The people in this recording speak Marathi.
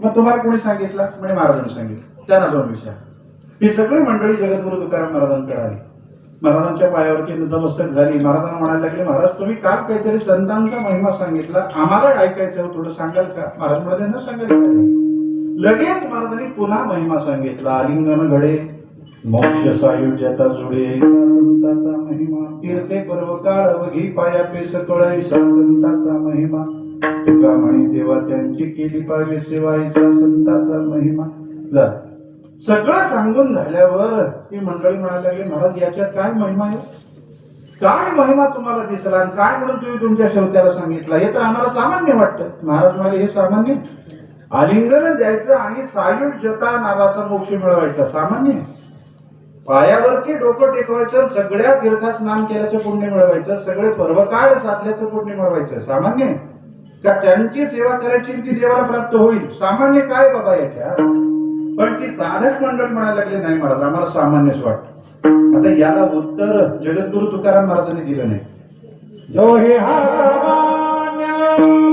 मग तुम्हाला कोणी सांगितलं? म्हणजे महाराजांनी सांगितलं. त्यांना जाऊन विचार. ही सगळी मंडळी जगद्गुरु तुकाराम महाराजांकडे आली. महाराजांच्या पायावरती नतमस्तक झाली. महाराजांना म्हणायला लागले, महाराज तुम्ही काल काहीतरी संतांचा महिमा सांगितला, आम्हाला ऐकायचं हो, थोडं सांगाल का? महाराज म्हणाले, न सांगायला. लगेच महाराजांनी पुन्हा महिमा सांगितला. आलिंगन घडे मोक्ष सायुज्यता जुळे संताचा महिमा, तीर्थे पर्व काळ अवघी पाया पेस कळै संताचा महिमा, तुका म्हणी देवा त्यांची केली पाहिजे सेवा संताचा महिमा. सगळं सांगून झाल्यावर ती मंडळी म्हणायला लागली, महाराज याच्यात काय महिमा आहे? काय महिमा तुम्हाला दिसला आणि काय म्हणून तुम्ही तुमच्या श्रोत्याला सांगितला? हे तर आम्हाला सामान्य वाटतं. महाराज म्हणाले, हे सामान्य? आलिंगन द्यायचं आणि सायुज्यता नावाचा मोक्ष मिळवायचा सामान्य? पायावरती डोकं टेकवायचं, सगळ्या तीर्था स्नान केल्याचं पुण्य मिळवायचं, सगळे पर्वकाळ साधल्याचं पुण्य मिळवायचं सामान्य? का त्यांची सेवा करायची ती देवाला प्राप्त होईल सामान्य? काय बाबा याच्या? पण ती साधक मंडळ म्हणायला लागले, नाही महाराज आम्हाला सामान्यच वाटतं. आता याला उत्तर जगद्गुरु तुकाराम महाराजांनी दिलं नाही. जो हे हा सामान्य